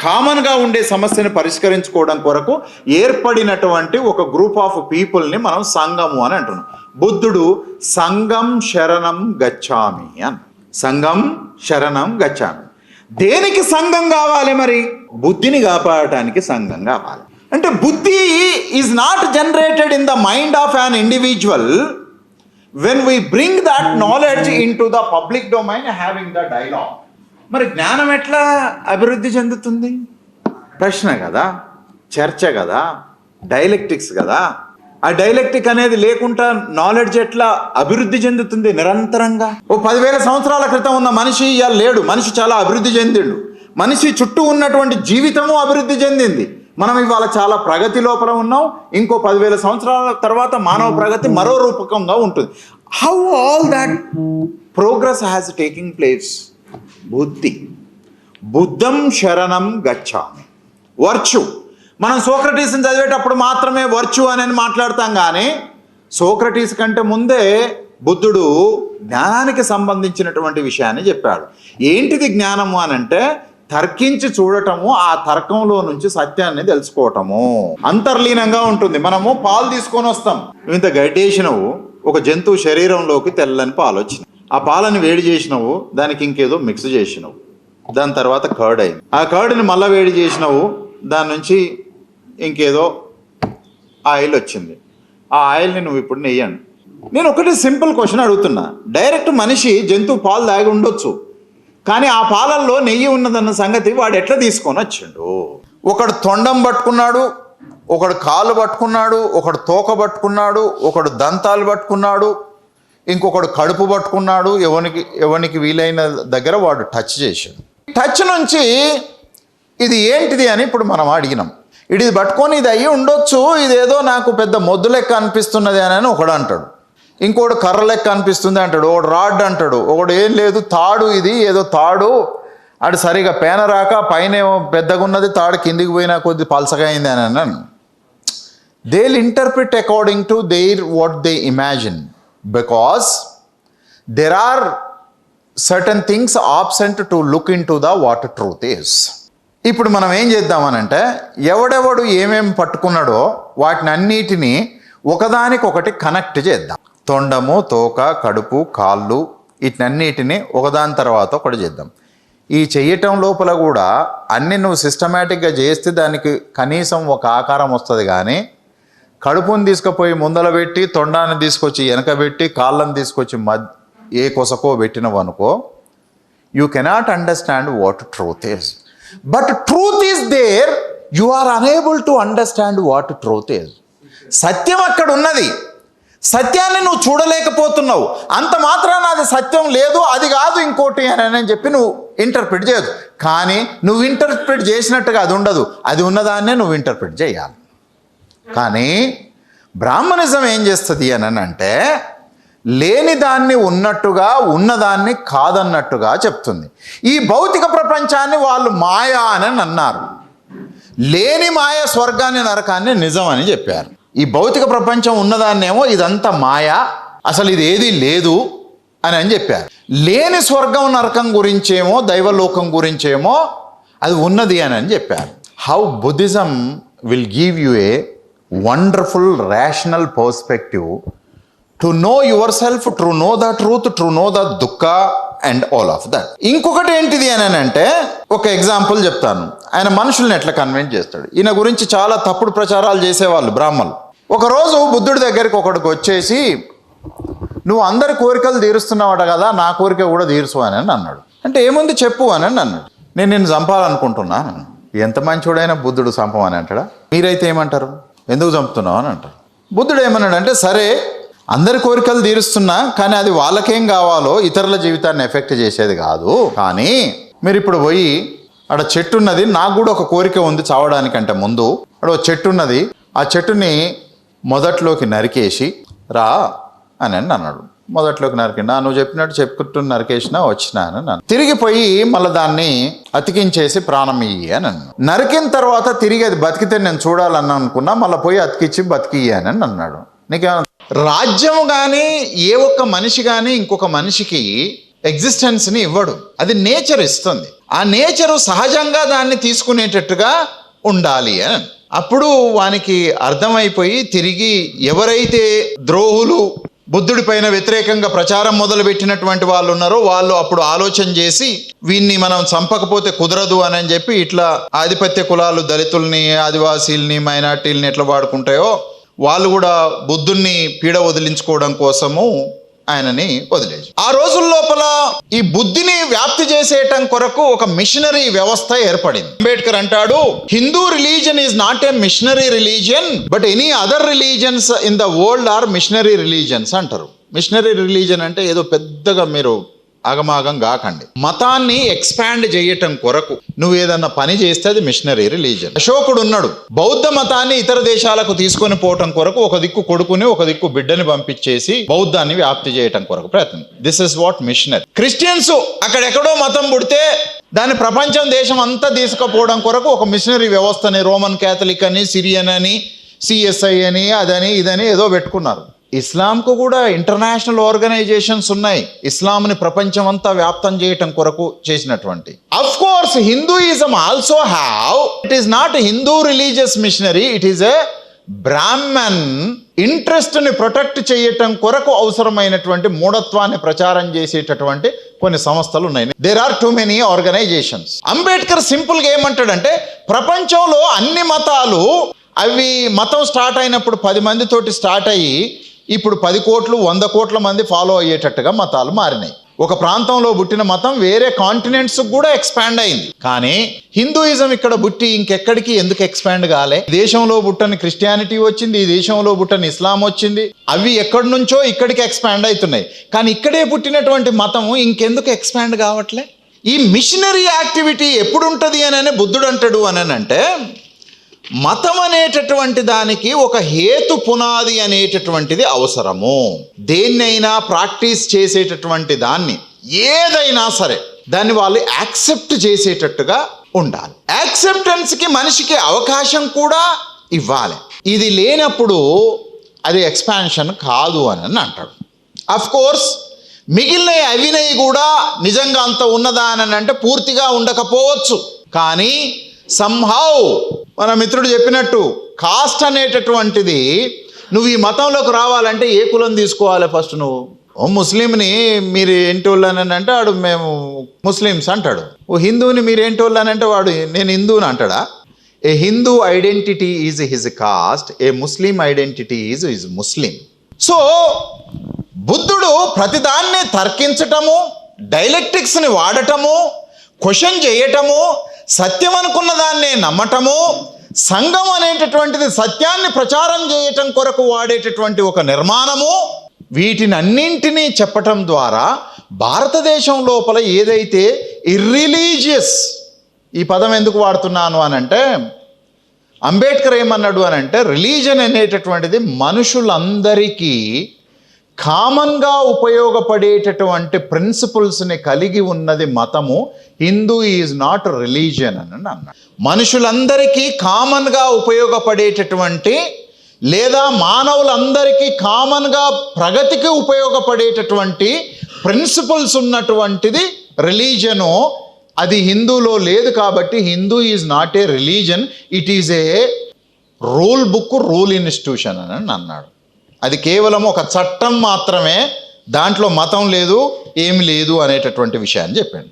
కామన్గా ఉండే సమస్యను పరిష్కరించుకోవడం కొరకు ఏర్పడినటువంటి ఒక గ్రూప్ ఆఫ్ పీపుల్ని మనం సంఘము అని అంటున్నాం. బుద్ధుడు సంఘం శరణం గచ్చామి అని, సంఘం శరణం గచ్చామి. దేనికి సంఘం కావాలి? మరి బుద్ధిని కాపాడటానికి సంఘం కావాలి. అంటే బుద్ధి is not generated in the mind of an individual when we bring that knowledge into the public domain having the dialogue. మరి జ్ఞానం ఎట్లా అభివృద్ధి చెందుతుంది? ప్రశ్న కదా, చర్చ కదా, డైలెక్టిక్స్ కదా. ఆ డైలెక్టిక్ అనేది లేకుండా నాలెడ్జ్ ఎట్లా అభివృద్ధి చెందుతుంది నిరంతరంగా? ఓ 10,000 సంవత్సరాల క్రితం ఉన్న మనిషి ఇవాళ లేడు. మనిషి చాలా అభివృద్ధి చెందిండు. మనిషి చుట్టూ ఉన్నటువంటి జీవితము అభివృద్ధి చెందింది. మనం ఇవాళ చాలా ప్రగతి లోపల ఉన్నాం. ఇంకో 10,000 సంవత్సరాల తర్వాత మానవ ప్రగతి మరో రూపకంగా ఉంటుంది. How all that progress has taking place? బుద్ధి. బుద్ధం శరణం గచ్చామి. వర్చు. మనం సోక్రటీస్ని చదివేటప్పుడు మాత్రమే వర్చు అని మాట్లాడతాం, కానీ సోక్రటీస్ కంటే ముందే బుద్ధుడు జ్ఞానానికి సంబంధించినటువంటి విషయాన్ని చెప్పాడు. ఏంటిది జ్ఞానము అని అంటే తర్కించి చూడటము, ఆ తర్కంలో నుంచి సత్యాన్ని తెలుసుకోవటము అంతర్లీనంగా ఉంటుంది. మనము పాలు తీసుకొని వస్తాం, ఇంత గడ్డేసినవు, ఒక జంతువు శరీరంలోకి తెల్లని పాలు వచ్చింది. ఆ పాలని వేడి చేసినవు, దానికి ఇంకేదో మిక్స్ చేసినవు, దాని తర్వాత కర్డ్ అయింది. ఆ కర్డ్ని మళ్ళీ వేడి చేసినవు, దాని నుంచి ఇంకేదో ఆయిల్ వచ్చింది. ఆ ఆయిల్ని నువ్వు ఇప్పుడు నెయ్యండి. నేను ఒకటి సింపుల్ క్వశ్చన్ అడుగుతున్నా. డైరెక్ట్ మనిషి జంతువు పాలు తాగి ఉండొచ్చు, కానీ ఆ పాలల్లో నెయ్యి ఉన్నదన్న సంగతి వాడు ఎట్లా తీసుకొని వచ్చిండు? ఒకడు తొండం పట్టుకున్నాడు, ఒకడు కాలు పట్టుకున్నాడు, ఒకడు తోక పట్టుకున్నాడు, ఒకడు దంతాలు పట్టుకున్నాడు, ఇంకొకడు కడుపు పట్టుకున్నాడు. ఎవనికి వీలైన దగ్గర వాడు టచ్ చేశాడు. టచ్ నుంచి ఇది ఏంటిది అని ఇప్పుడు మనం అడిగినాం. ఇది పట్టుకొని ఇది అయ్యి ఉండొచ్చు, ఇదేదో నాకు పెద్ద మొద్దు లెక్క అనిపిస్తున్నది అని ఒకడు అంటాడు. ఇంకోటి కర్ర లెక్క అనిపిస్తుంది అంటాడు, ఒకడు రాడ్ అంటాడు, ఒకడు ఏం లేదు తాడు, ఇది ఏదో తాడు, అటు సరిగా పేన రాక పైన పెద్దగా ఉన్నది, తాడు కిందికి పోయినా కొద్ది పలసగా అయింది అని అన్నాను. They will interpret according to their what they imagine, because there are certain things absent to look into the what truth is. ఇప్పుడు మనం ఏం చేద్దామనంటే, ఎవడెవడు ఏమేమి పట్టుకున్నాడో వాటిని అన్నిటినీ ఒకదానికొకటి కనెక్ట్ చేద్దాం. తొండము, తోక, కడుపు, కాళ్ళు, వీటినన్నిటిని ఒకదాని తర్వాత ఒకటి చేద్దాం. ఈ చెయ్యటం లోపల కూడా అన్ని నువ్వు సిస్టమేటిక్గా చేస్తే దానికి కనీసం ఒక ఆకారం వస్తుంది. కానీ కడుపుని తీసుకుపోయి ముందల పెట్టి, తొండాన్ని తీసుకొచ్చి వెనకబెట్టి, కాళ్ళని తీసుకొచ్చి ఏ కొసకో పెట్టినవు అనుకో, you cannot understand what truth is. But truth is there, you are unable to understand what truth is. సత్యం అక్కడ ఉన్నది, సత్యాన్ని నువ్వు చూడలేకపోతున్నావు. అంత మాత్రాన అది సత్యం లేదు, అది కాదు ఇంకోటి అని చెప్పి నువ్వు ఇంటర్ప్రిట్ చేయదు. కానీ నువ్వు ఇంటర్ప్రిట్ చేసినట్టుగా అది ఉండదు, అది ఉన్నదాన్నే నువ్వు ఇంటర్ప్రిట్ చేయాలి. కానీ బ్రాహ్మణిజం ఏం చేస్తుంది అని అంటే, లేని దాన్ని ఉన్నట్టుగా, ఉన్నదాన్ని కాదన్నట్టుగా చెప్తుంది. ఈ భౌతిక ప్రపంచాన్ని వాళ్ళు మాయా అని అన్నారు. లేని మాయ స్వర్గాన్ని, నరకాన్ని నిజం అని చెప్పారు. ఈ భౌతిక ప్రపంచం ఉన్నదాన్నేమో ఇదంతా మాయా, అసలు ఇది ఏది లేదు అని చెప్పారు. లేని స్వర్గం నరకం గురించేమో, దైవలోకం గురించేమో అది ఉన్నది అని చెప్పారు. How Buddhism will give you a wonderful rational perspective to know your self, to know the truth, to know the దుఃఖ అండ్ ఆల్ ఆఫ్ దట్. ఇంకొకటి ఏంటిది అని అంటే, ఒక ఎగ్జాంపుల్ చెప్తాను. ఆయన మనుషుల్ని ఎట్లా కన్విన్స్ చేస్తాడు. ఈయన గురించి చాలా తప్పుడు ప్రచారాలు చేసేవాళ్ళు బ్రాహ్మణులు. ఒకరోజు బుద్ధుడి దగ్గరికి ఒకడికి వచ్చేసి, నువ్వు అందరి కోరికలు తీరుస్తున్నావట కదా, నా కోరిక కూడా తీర్చు అని అన్నాడు. అంటే ఏముంది చెప్పు అని అన్నాడు. నేను నిన్ను చంపాలనుకుంటున్నాను. ఎంత మంచోడైనా బుద్ధుడు చంపమని అంటాడా? మీరైతే ఏమంటారు? ఎందుకు చంపుతున్నావు అని అంటారు. బుద్ధుడు ఏమన్నాడు అంటే, సరే అందరి కోరికలు తీరుస్తున్నా, కానీ అది వాళ్ళకేం కావాలో ఇతరుల జీవితాన్ని ఎఫెక్ట్ చేసేది కాదు. కానీ మీరు ఇప్పుడు పోయి, అక్కడ చెట్టు ఉన్నది, నాకు కూడా ఒక కోరిక ఉంది చావడానికంటే ముందు, అక్కడ ఒక చెట్టు ఉన్నది, ఆ చెట్టుని మొదట్లోకి నరికేసి రా అని అన్నాడు. మొదట్లోకి నరికిండా, నువ్వు చెప్పినట్టు చెప్పుకుంటూ నరికేసినా వచ్చినా అని అన్నాను. తిరిగిపోయి మళ్ళీ దాన్ని అతికించేసి ప్రాణం ఇయ్యి అని అన్నాడు. నరికిన తర్వాత తిరిగి అది బతికితే నేను చూడాలని అనుకున్నా, మళ్ళీ పోయి అతికిచ్చి బతికియ్యి అని అన్నాడు. నీకేమన్నా రాజ్యం కానీ, ఏ ఒక్క మనిషి కానీ ఇంకొక మనిషికి ఎగ్జిస్టెన్స్ని ఇవ్వడు, అది నేచర్ ఇస్తుంది. ఆ నేచరు సహజంగా దాన్ని తీసుకునేటట్టుగా ఉండాలి అని. అప్పుడు వానికి అర్థమైపోయి తిరిగి ఎవరైతే ద్రోహులు బుద్ధుడి పైన వ్యతిరేకంగా ప్రచారం మొదలుపెట్టినటువంటి వాళ్ళు ఉన్నారో వాళ్ళు అప్పుడు ఆలోచన చేసి వీన్ని మనం చంపకపోతే కుదరదు అని చెప్పి ఇట్లా ఆధిపత్య కులాలు దళితుల్ని, ఆదివాసీల్ని, మైనార్టీల్ని ఎట్లా వాడుకుంటాయో వాళ్ళు కూడా బుద్ధుణ్ణి పీడ వదిలించుకోవడం కోసము ఆయనని వదిలేసి ఆ రోజుల లోపల ఈ బుద్ధిని వ్యాప్తి చేసేయటం కొరకు ఒక మిషనరీ వ్యవస్థ ఏర్పడింది. అంబేద్కర్ అంటాడు, Hindu religion is not a missionary religion but any other religions in the world are missionary religions అంటారు. మిషనరీ రిలీజన్ అంటే ఏదో పెద్దగా మీరు ఆగమాగం కాకండి. మతాన్ని ఎక్స్పాండ్ చేయటం కొరకు నువ్వు ఏదన్నా పని చేస్తే అది మిషనరీ రిలీజన్. అశోకుడు ఉన్నాడు, బౌద్ధ మతాన్ని ఇతర దేశాలకు తీసుకొని పోవటం కొరకు ఒక దిక్కు కొడుకుని ఒక దిక్కు బిడ్డని పంపించేసి బౌద్ధాన్ని వ్యాప్తి చేయటం కొరకు ప్రయత్నం. This is what missionary. Christians అక్కడెక్కడో మతం పుడితే దాన్ని ప్రపంచం దేశం అంతా తీసుకుపోవడం కొరకు ఒక మిషనరీ వ్యవస్థని రోమన్ క్యాథలిక్ అని, సిరియన్ అని, సిఎస్ఐ అని, అదని ఇదని ఏదో పెట్టుకున్నారు. ఇస్లాంకు కూడా ఇంటర్నేషనల్ ఆర్గనైజేషన్స్ ఉన్నాయి, ఇస్లాంని ప్రపంచం అంతా వ్యాప్తం చేయటం కొరకు చేసినటువంటి. Of course Hinduism also have, it is not Hindu religious missionary, it is a Brahman interest ని ప్రొటెక్ట్ చేయటం కొరకు అవసరమైనటువంటి మూఢత్వాన్ని ప్రచారం చేసేటటువంటి కొన్ని సంస్థలు ఉన్నాయి. There are too many organisations. Ambedkar simple గా ఏమంటాడంటే, ప్రపంచంలో అన్ని మతాలు అవి మతం స్టార్ట్ అయినప్పుడు 10 మందితోటి స్టార్ట్ అయ్యి ఇప్పుడు 10 కోట్లు 100 కోట్ల మంది ఫాలో అయ్యేటట్టుగా మతాలు మారినాయి. ఒక ప్రాంతంలో పుట్టిన మతం వేరే కాంటినెంట్స్ కూడా ఎక్స్పాండ్ అయింది. కానీ హిందూయిజం ఇక్కడ పుట్టి ఇంకెక్కడికి ఎందుకు ఎక్స్పాండ్ కాలే? దేశంలో పుట్టని క్రిస్టియానిటీ వచ్చింది, ఈ దేశంలో పుట్టని ఇస్లాం వచ్చింది, అవి ఎక్కడి నుంచో ఇక్కడికి ఎక్స్పాండ్ అవుతున్నాయి. కానీ ఇక్కడే పుట్టినటువంటి మతం ఇంకెందుకు ఎక్స్పాండ్ కావట్లే? ఈ మిషనరీ యాక్టివిటీ ఎప్పుడు ఉంటుంది అని బుద్ధుడు అంటాడు అని అంటే, మతం అనేటటువంటి దానికి ఒక హేతు పునాది అనేటటువంటిది అవసరము. దేన్నైనా ప్రాక్టీస్ చేసేటటువంటి దాన్ని ఏదైనా సరే దాన్ని వాళ్ళు యాక్సెప్ట్ చేసేటట్టుగా ఉండాలి. యాక్సెప్టెన్స్కి మనిషికి అవకాశం కూడా ఇవ్వాలి. ఇది లేనప్పుడు అది ఎక్స్పాన్షన్ కాదు అని అంటాడు. అఫ్ కోర్స్ మిగిలిన అవినయి కూడా నిజంగా అంత ఉన్నదా అని అంటే పూర్తిగా ఉండకపోవచ్చు. కానీ సంహౌ మన మిత్రుడు చెప్పినట్టు కాస్ట్ అనేటటువంటిది, నువ్వు ఈ మతంలోకి రావాలంటే ఏ కులం తీసుకోవాలి? ఫస్ట్ నువ్వు ముస్లింని మీరు ఏంటి వాళ్ళు అని అంటే వాడు మేము ముస్లిమ్స్ అంటాడు. ఓ హిందువుని మీరు ఏంటి వాళ్ళు అని అంటే వాడు నేను హిందువుని అంటాడా? A Hindu identity is his caste, a Muslim identity is his Muslim. So బుద్ధుడు ప్రతిదాన్ని తర్కించటము, డైలెక్టిక్స్ని వాడటము, క్వశ్చన్ చేయటము, సత్యం అనుకున్న దాన్ని నమ్మటము, సంఘం అనేటటువంటిది సత్యాన్ని ప్రచారం చేయటం కొరకు వాడేటటువంటి ఒక నిర్మాణము, వీటినన్నింటినీ చెప్పటం ద్వారా భారతదేశం లోపల ఏదైతే ఇర్రిలీజియస్, ఈ పదం ఎందుకు వాడుతున్నాను అని అంటే, అంబేద్కర్ ఏమన్నాడు అని అంటే, రిలీజన్ అనేటటువంటిది మనుషులందరికీ కామన్గా ఉపయోగపడేటటువంటి ప్రిన్సిపల్స్ని కలిగి ఉన్నది మతము. హిందూ ఈజ్ నాట్ రిలీజియన్ అని అన్నాడు. మనుషులందరికీ కామన్గా ఉపయోగపడేటటువంటి లేదా మానవులందరికీ కామన్గా ప్రగతికి ఉపయోగపడేటటువంటి ప్రిన్సిపల్స్ ఉన్నటువంటిది రిలీజను. అది హిందూలో లేదు కాబట్టి Hindu is not A religion, it is a rule book, rule institution అని అన్నాడు. అది కేవలం ఒక చట్టం మాత్రమే, దాంట్లో మతం లేదు, ఏమి లేదు అనేటటువంటి విషయాన్ని చెప్పాడు.